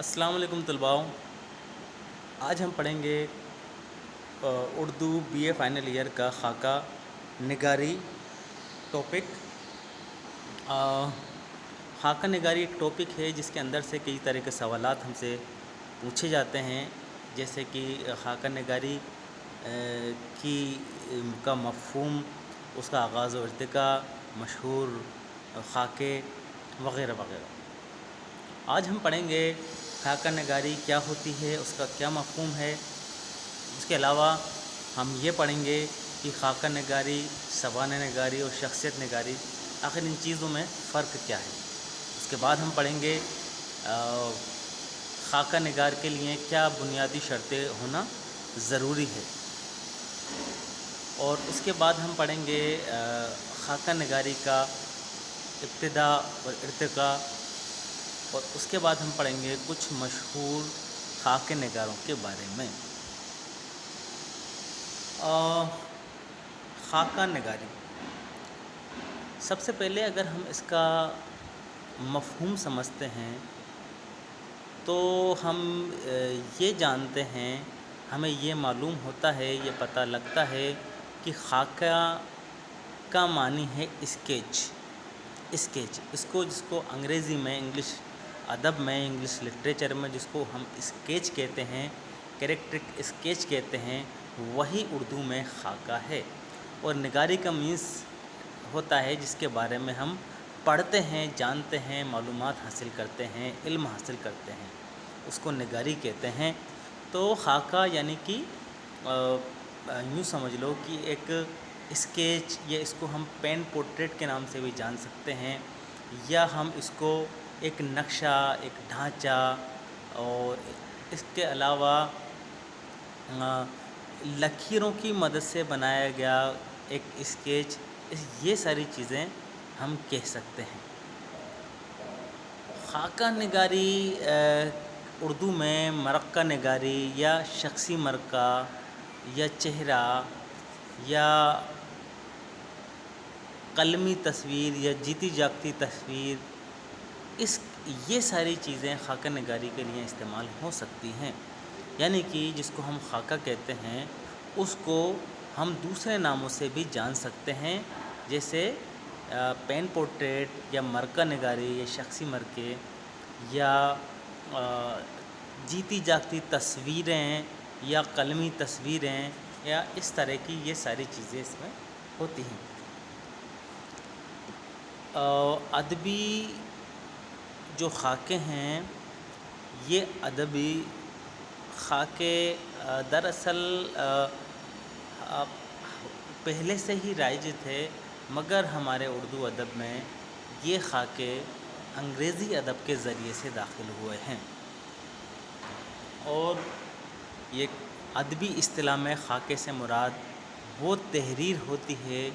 السلام علیکم طلباء، آج ہم پڑھیں گے Urdu B A final year کا خاکہ نگاری ٹاپک۔ خاکہ نگاری ایک ٹاپک ہے جس کے اندر سے کئی طرح کے سوالات ہم سے پوچھے جاتے ہیں، جیسے کہ خاکہ نگاری کی کا مفہوم، اس کا آغاز و ارتقاء، مشہور خاکے وغیرہ وغیرہ۔ آج ہم پڑھیں گے خاکہ نگاری کیا ہوتی ہے، اس کا کیا مفہوم ہے۔ اس کے علاوہ ہم یہ پڑھیں گے کہ خاکہ نگاری، سوانح نگاری اور شخصیت نگاری، آخر ان چیزوں میں فرق کیا ہے۔ اس کے بعد ہم پڑھیں گے خاکہ نگار کے لیے کیا بنیادی شرطیں ہونا ضروری ہے، اور اس کے بعد ہم پڑھیں گے خاکہ نگاری کا ابتدا اور ارتقاء، اور اس کے بعد ہم پڑھیں گے کچھ مشہور خاکہ نگاروں کے بارے میں۔ خاکہ نگاری، سب سے پہلے اگر ہم اس کا مفہوم سمجھتے ہیں تو ہم یہ جانتے ہیں، ہمیں یہ معلوم ہوتا ہے، یہ پتہ لگتا ہے کہ خاکہ کا معنی ہے اسکیچ۔ اس کو انگریزی میں، انگلش ادب میں، انگلش لٹریچر میں جس کو ہم اسکیچ کہتے ہیں، کریکٹرک اسکیچ کہتے ہیں، وہی اردو میں خاکہ ہے۔ اور نگاری کا مینس ہوتا ہے جس کے بارے میں ہم پڑھتے ہیں، جانتے ہیں، معلومات حاصل کرتے ہیں، علم حاصل کرتے ہیں، اس کو نگاری کہتے ہیں۔ تو خاکہ یعنی کہ یوں سمجھ لو کہ ایک اسکیچ، یا اس کو ہم پین پورٹریٹ کے نام سے بھی جان سکتے ہیں، یا ہم اس کو ایک نقشہ، ایک ڈھانچہ، اور اس کے علاوہ لکیروں کی مدد سے بنایا گیا ایک اسکیچ، یہ ساری چیزیں ہم کہہ سکتے ہیں۔ خاکہ نگاری اردو میں مرقع نگاری، یا شخصی مرقع، یا چہرہ، یا قلمی تصویر، یا جیتی جاگتی تصویر، یہ ساری چیزیں خاکہ نگاری کے لیے استعمال ہو سکتی ہیں۔ یعنی کہ جس کو ہم خاکہ کہتے ہیں اس کو ہم دوسرے ناموں سے بھی جان سکتے ہیں، جیسے پین پورٹریٹ، یا مرقع نگاری، یا شخصی مرقع، یا جیتی جاگتی تصویریں، یا قلمی تصویریں، یا اس طرح کی یہ ساری چیزیں اس میں ہوتی ہیں۔ ادبی جو خاکے ہیں، یہ ادبی خاکے دراصل پہلے سے ہی رائج تھے، مگر ہمارے اردو ادب میں یہ خاکے انگریزی ادب کے ذریعے سے داخل ہوئے ہیں۔ اور یہ ادبی اصطلاح میں خاکے سے مراد وہ تحریر ہوتی ہے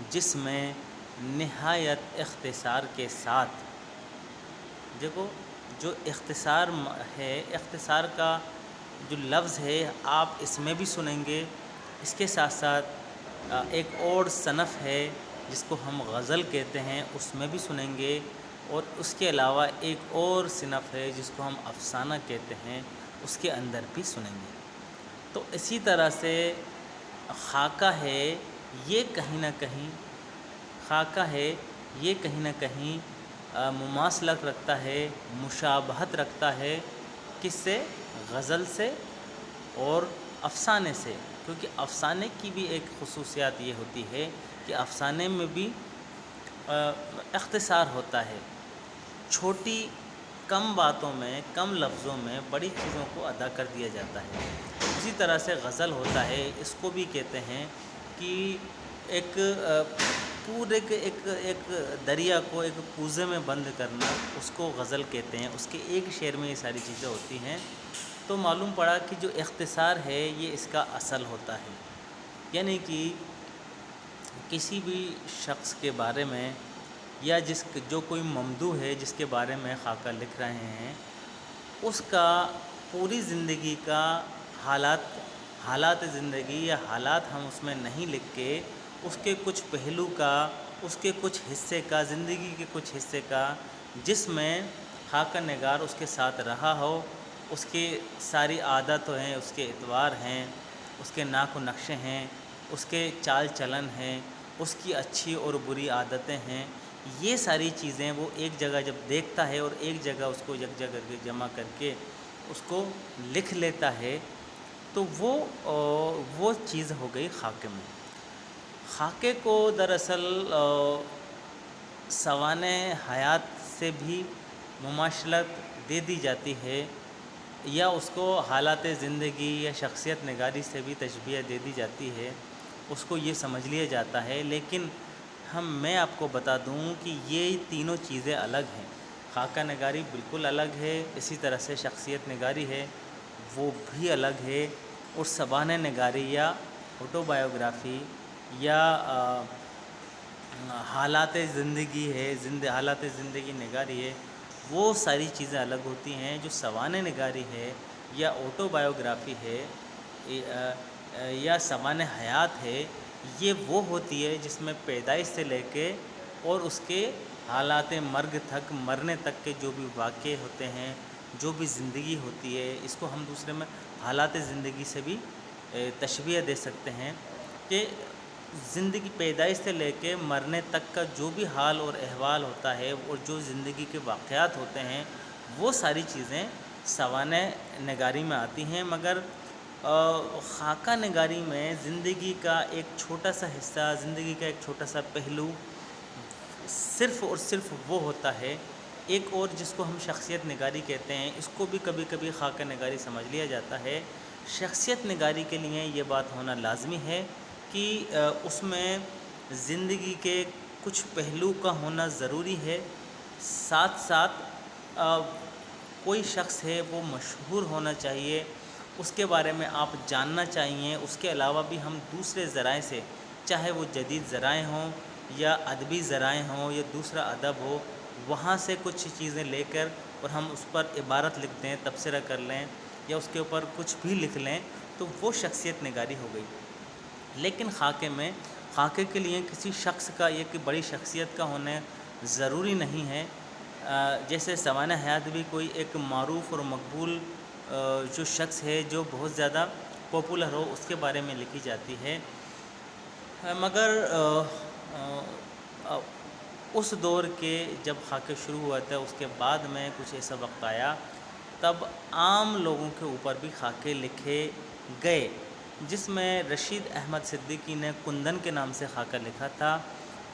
جس میں نہایت اختصار کے ساتھ، دیکھو جو اختصار ہے، اختصار کا جو لفظ ہے آپ اس میں بھی سنیں گے، اس کے ساتھ ساتھ ایک اور صنف ہے جس کو ہم غزل کہتے ہیں، اس میں بھی سنیں گے، اور اس کے علاوہ ایک اور صنف ہے جس کو ہم افسانہ کہتے ہیں، اس کے اندر بھی سنیں گے۔ تو اسی طرح سے خاکہ ہے، یہ کہیں نہ کہیں خاکہ ہے، یہ کہیں نہ کہیں مماثلت رکھتا ہے، مشابہت رکھتا ہے، کس سے؟ غزل سے اور افسانے سے، کیونکہ افسانے کی بھی ایک خصوصیات یہ ہوتی ہے کہ افسانے میں بھی اختصار ہوتا ہے، چھوٹی کم باتوں میں، کم لفظوں میں بڑی چیزوں کو ادا کر دیا جاتا ہے۔ اسی طرح سے غزل ہوتا ہے، اس کو بھی کہتے ہیں کہ ایک پورے کے ایک دریا کو ایک کوزے میں بند کرنا، اس کو غزل کہتے ہیں، اس کے ایک شعر میں یہ ساری چیزیں ہوتی ہیں۔ تو معلوم پڑا کہ جو اختصار ہے یہ اس کا اصل ہوتا ہے، یعنی کہ کسی بھی شخص کے بارے میں، یا جو کوئی ممدوح ہے جس کے بارے میں خاکہ لکھ رہے ہیں، اس کا پوری زندگی کا حالات زندگی یا حالات ہم اس میں نہیں لکھ کے، اس کے کچھ پہلو کا، اس کے کچھ حصے کا، زندگی کے کچھ حصے کا، جس میں خاکہ نگار اس کے ساتھ رہا ہو، اس کی ساری عادتیں ہیں، اس کے اطوار ہیں، اس کے ناک و نقشے ہیں، اس کے چال چلن ہیں، اس کی اچھی اور بری عادتیں ہیں، یہ ساری چیزیں وہ ایک جگہ جب دیکھتا ہے اور ایک جگہ اس کو یکجا کر کے جمع کر کے اس کو لکھ لیتا ہے، تو وہ چیز ہو گئی خاکے میں۔ خاکے کو دراصل سوانح حیات سے بھی مماثلت دے دی جاتی ہے، یا اس کو حالات زندگی یا شخصیت نگاری سے بھی تشبیہ دے دی جاتی ہے، اس کو یہ سمجھ لیا جاتا ہے۔ لیکن میں آپ کو بتا دوں کہ یہ تینوں چیزیں الگ ہیں۔ خاکہ نگاری بالکل الگ ہے، اسی طرح سے شخصیت نگاری ہے وہ بھی الگ ہے، اور سوانح نگاری یا آٹو بایوگرافی یا حالات زندگی ہے، حالات زندگی نگاری ہے، وہ ساری چیزیں الگ ہوتی ہیں۔ جو سوانح نگاری ہے یا آٹو بایوگرافی ہے یا سوانح حیات ہے، یہ وہ ہوتی ہے جس میں پیدائش سے لے کے اور اس کے حالات مرگ تک، مرنے تک کے جو بھی واقعے ہوتے ہیں، جو بھی زندگی ہوتی ہے، اس کو ہم دوسرے میں حالات زندگی سے بھی تشبیہ دے سکتے ہیں کہ زندگی پیدائش سے لے کے مرنے تک کا جو بھی حال اور احوال ہوتا ہے اور جو زندگی کے واقعات ہوتے ہیں، وہ ساری چیزیں سوانح نگاری میں آتی ہیں۔ مگر خاکہ نگاری میں زندگی کا ایک چھوٹا سا حصہ، زندگی کا ایک چھوٹا سا پہلو صرف اور صرف وہ ہوتا ہے۔ ایک اور جس کو ہم شخصیت نگاری کہتے ہیں، اس کو بھی کبھی کبھی خاکہ نگاری سمجھ لیا جاتا ہے۔ شخصیت نگاری کے لیے یہ بات ہونا لازمی ہے کہ اس میں زندگی کے کچھ پہلو کا ہونا ضروری ہے، ساتھ ساتھ کوئی شخص ہے وہ مشہور ہونا چاہیے، اس کے بارے میں آپ جاننا چاہیے۔ اس کے علاوہ بھی ہم دوسرے ذرائع سے، چاہے وہ جدید ذرائع ہوں یا ادبی ذرائع ہوں یا دوسرا ادب ہو، وہاں سے کچھ چیزیں لے کر اور ہم اس پر عبارت لکھ دیں، تبصرہ کر لیں یا اس کے اوپر کچھ بھی لکھ لیں، تو وہ شخصیت نگاری ہو گئی۔ لیکن خاکے کے لیے کسی شخص کا ایک بڑی شخصیت کا ہونا ضروری نہیں ہے۔ جیسے سوانح حیات بھی کوئی ایک معروف اور مقبول جو شخص ہے، جو بہت زیادہ پاپولر ہو، اس کے بارے میں لکھی جاتی ہے۔ مگر اس دور کے جب خاکے شروع ہوا تھا، اس کے بعد میں کچھ ایسا وقت آیا تب عام لوگوں کے اوپر بھی خاکے لکھے گئے، جس میں رشید احمد صدیقی نے کندن کے نام سے خاکہ لکھا تھا۔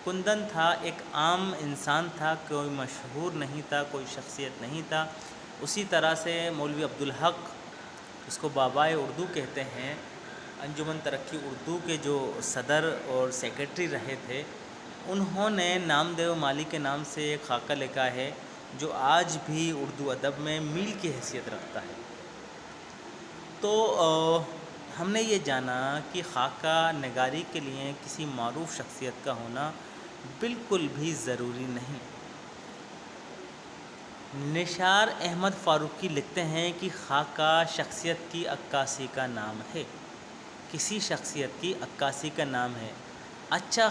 کندن تھا، ایک عام انسان تھا، کوئی مشہور نہیں تھا، کوئی شخصیت نہیں تھا۔ اسی طرح سے مولوی عبدالحق، اس کو بابائے اردو کہتے ہیں، انجمن ترقی اردو کے جو صدر اور سیکرٹری رہے تھے، انہوں نے نامدیو مالی کے نام سے ایک خاکہ لکھا ہے جو آج بھی اردو ادب میں میل کی حیثیت رکھتا ہے۔ تو ہم نے یہ جانا کہ خاکہ نگاری کے لیے کسی معروف شخصیت کا ہونا بالکل بھی ضروری نہیں۔ نثار احمد فاروقی لکھتے ہیں کہ خاکہ شخصیت کی عکاسی کا نام ہے، کسی شخصیت کی عکاسی کا نام ہے۔ اچھا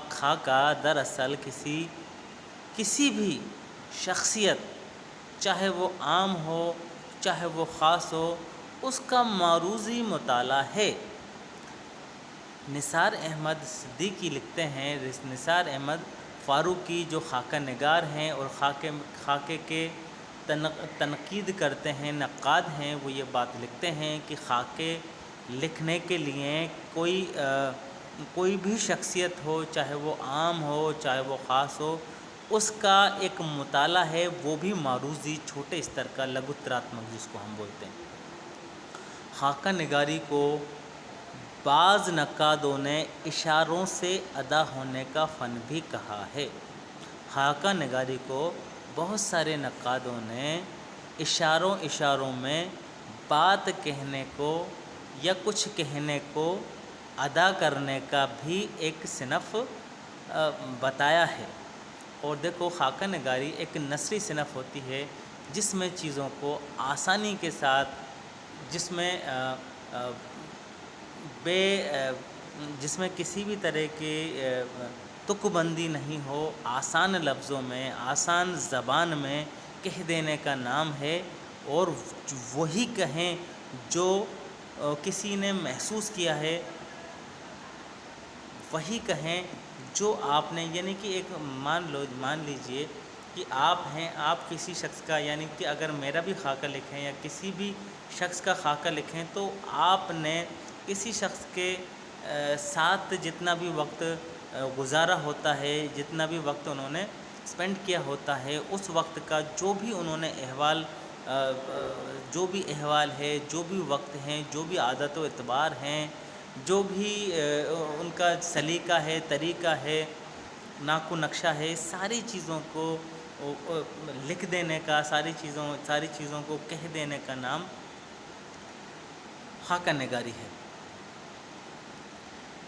خاکہ دراصل کسی بھی شخصیت، چاہے وہ عام ہو چاہے وہ خاص ہو، اس کا معروضی مطالعہ ہے۔ نثار احمد صدیقی لکھتے ہیں، نثار احمد فاروقی جو خاکہ نگار ہیں اور خاکے کے تنقید کرتے ہیں، نقاد ہیں، وہ یہ بات لکھتے ہیں کہ خاکے لکھنے کے لیے کوئی بھی شخصیت ہو، چاہے وہ عام ہو چاہے وہ خاص ہو، اس کا ایک مطالعہ ہے، وہ بھی معروضی، چھوٹے استر کا، لگوتراتمک جس کو ہم بولتے ہیں۔ خاکہ نگاری کو بعض نقادوں نے اشاروں سے ادا ہونے کا فن بھی کہا ہے۔ خاکہ نگاری کو بہت سارے نقادوں نے اشاروں میں بات کہنے کو یا کچھ کہنے کو ادا کرنے کا بھی ایک صنف بتایا ہے۔ اور دیکھو، خاکہ نگاری ایک نثری صنف ہوتی ہے جس میں چیزوں کو آسانی کے ساتھ، جس میں کسی بھی طرح کی تک بندی نہیں ہو، آسان لفظوں میں، آسان زبان میں کہہ دینے کا نام ہے، اور وہی کہیں جو کسی نے محسوس کیا ہے، وہی کہیں جو آپ نے، یعنی کہ ایک مان لیجئے کہ آپ ہیں، آپ کسی شخص کا، یعنی کہ اگر میرا بھی خاکہ لکھیں یا کسی بھی شخص کا خاکہ لکھیں، تو آپ نے کسی شخص کے ساتھ جتنا بھی وقت گزارا ہوتا ہے، جتنا بھی وقت انہوں نے اسپینڈ کیا ہوتا ہے، اس وقت کا جو بھی انہوں نے جو بھی احوال ہے، جو بھی وقت ہیں، جو بھی عادت و اعتبار ہیں، جو بھی ان کا سلیقہ ہے، طریقہ ہے، ناق و نقشہ ہے، ساری چیزوں کو لکھ دینے کا، ساری چیزوں کو کہہ دینے کا نام خاکہ نگاری ہے۔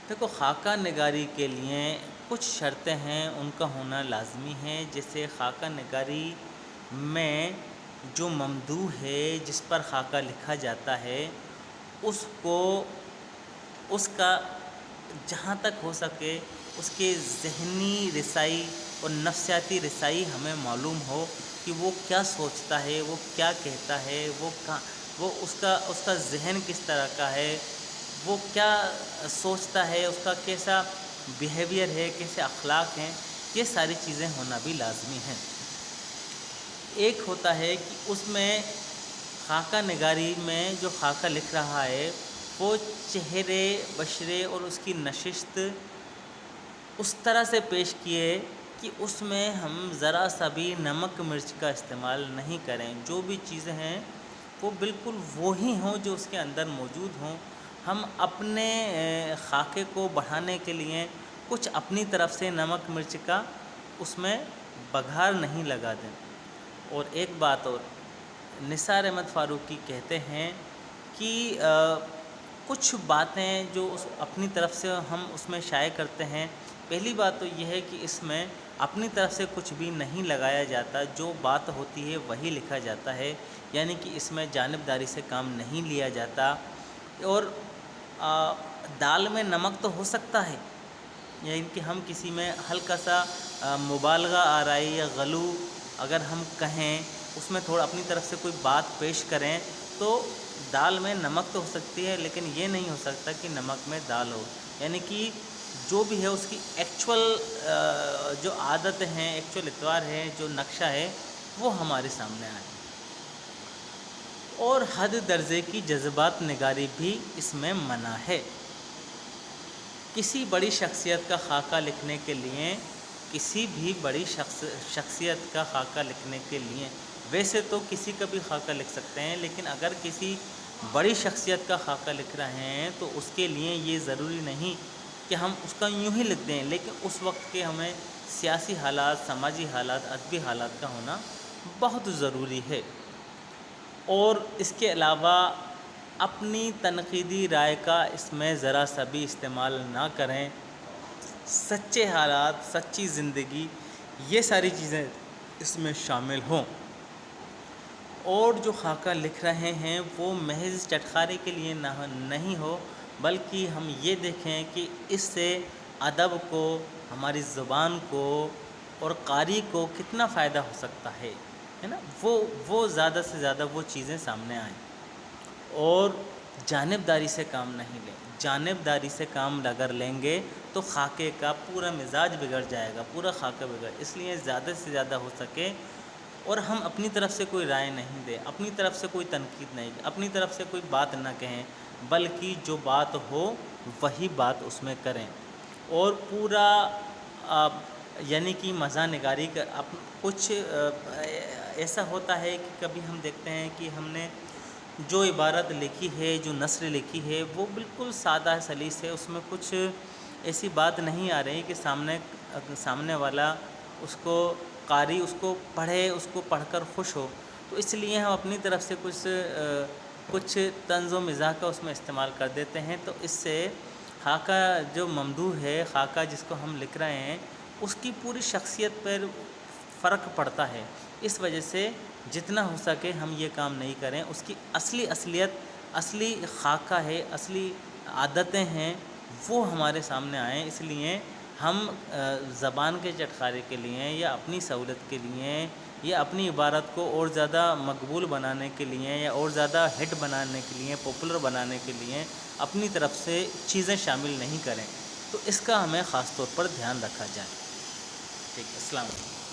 دیکھو، خاکہ نگاری کے لیے کچھ شرطیں ہیں، ان کا ہونا لازمی ہے۔ جیسے خاکہ نگاری میں جو ممدوح ہے، جس پر خاکہ لکھا جاتا ہے، اس کا جہاں تک ہو سکے اس کے ذہنی رسائی اور نفسیاتی رسائی ہمیں معلوم ہو کہ وہ کیا سوچتا ہے، وہ کیا کہتا ہے، وہ اس کا ذہن کس طرح کا ہے، وہ کیا سوچتا ہے، اس کا کیسا بیہیویئر ہے، کیسے اخلاق ہیں، یہ ساری چیزیں ہونا بھی لازمی ہیں۔ ایک ہوتا ہے کہ اس میں خاکہ نگاری میں جو خاکہ لکھ رہا ہے، وہ چہرے بشرے اور اس کی نشست اس طرح سے پیش کیے کہ اس میں ہم ذرا سا بھی نمک مرچ کا استعمال نہیں کریں۔ جو بھی چیزیں ہیں وہ بالکل وہی ہوں جو اس کے اندر موجود ہوں۔ ہم اپنے خاکے کو بڑھانے کے لیے کچھ اپنی طرف سے نمک مرچ کا اس میں بگھار نہیں لگا دیں۔ اور ایک بات اور، نثار احمد فاروقی کہتے ہیں کہ کچھ باتیں جو اپنی طرف سے ہم اس میں شائع کرتے ہیں، پہلی بات تو یہ ہے کہ اس میں اپنی طرف سے کچھ بھی نہیں لگایا جاتا، جو بات ہوتی ہے وہی لکھا جاتا ہے، یعنی کہ اس میں جانبداری سے کام نہیں لیا جاتا۔ اور دال میں نمک تو ہو سکتا ہے، یعنی کہ ہم کسی میں ہلکا سا مبالغہ آرائی یا غلو اگر ہم کہیں، اس میں تھوڑا اپنی طرف سے کوئی بات پیش کریں، تو دال میں نمک تو ہو سکتی ہے، لیکن یہ نہیں ہو سکتا کہ نمک میں دال ہو، یعنی کہ جو بھی ہے اس کی ایکچول جو عادت ہیں، ایکچول اتوار ہے، جو نقشہ ہے، وہ ہمارے سامنے آئے۔ اور حد درجے کی جذبات نگاری بھی اس میں منع ہے۔ کسی بڑی شخصیت کا خاکہ لکھنے کے لیے، کسی بھی بڑی شخصیت کا خاکہ لکھنے کے لیے، ویسے تو کسی کا بھی خاکہ لکھ سکتے ہیں، لیکن اگر کسی بڑی شخصیت کا خاکہ لکھ رہے ہیں تو اس کے لیے یہ ضروری نہیں کہ ہم اس کا یوں ہی لکھ دیں، لیکن اس وقت کے ہمیں سیاسی حالات، سماجی حالات، ادبی حالات کا ہونا بہت ضروری ہے۔ اور اس کے علاوہ اپنی تنقیدی رائے کا اس میں ذرا سا بھی استعمال نہ کریں۔ سچے حالات، سچی زندگی، یہ ساری چیزیں اس میں شامل ہوں۔ اور جو خاکہ لکھ رہے ہیں وہ محض چٹخارے کے لیے نہیں ہو، بلکہ ہم یہ دیکھیں کہ اس سے ادب کو، ہماری زبان کو اور قاری کو کتنا فائدہ ہو سکتا ہے نا، وہ زیادہ سے زیادہ وہ چیزیں سامنے آئیں۔ اور جانبداری سے کام نہیں لیں۔ جانبداری سے کام اگر لیں گے تو خاکے کا پورا مزاج بگڑ جائے گا، پورا خاکہ اس لیے زیادہ سے زیادہ ہو سکے اور ہم اپنی طرف سے کوئی رائے نہیں دیں، اپنی طرف سے کوئی تنقید نہیں، اپنی طرف سے کوئی بات نہ کہیں، بلکہ جو بات ہو وہی بات اس میں کریں۔ اور پورا یعنی کہ مزاح نگاری کا کچھ ایسا ہوتا ہے کہ کبھی ہم دیکھتے ہیں کہ ہم نے جو عبارت لکھی ہے، جو نثر لکھی ہے، وہ بالکل سادہ سلیس ہے، اس میں کچھ ایسی بات نہیں آ رہی کہ سامنے والا اس کو قاری اس کو پڑھے، اس کو پڑھ کر خوش ہو، تو اس لیے ہم اپنی طرف سے کچھ طنز و مزاح کا اس میں استعمال کر دیتے ہیں، تو اس سے خاکہ جو ممدوح ہے، خاکہ جس کو ہم لکھ رہے ہیں، اس کی پوری شخصیت پر فرق پڑتا ہے۔ اس وجہ سے جتنا ہو سکے ہم یہ کام نہیں کریں، اس کی اصلیت، اصلی خاکہ ہے، اصلی عادتیں ہیں، وہ ہمارے سامنے آئیں۔ اس لیے ہم زبان کے چٹخارے کے لیے یا اپنی سہولت کے لیے یہ اپنی عبارت کو اور زیادہ مقبول بنانے کے لیے یا اور زیادہ ہٹ بنانے کے لیے، پاپولر بنانے کے لیے اپنی طرف سے چیزیں شامل نہیں کریں، تو اس کا ہمیں خاص طور پر دھیان رکھا جائے۔ ٹھیک ہے، السلام علیکم۔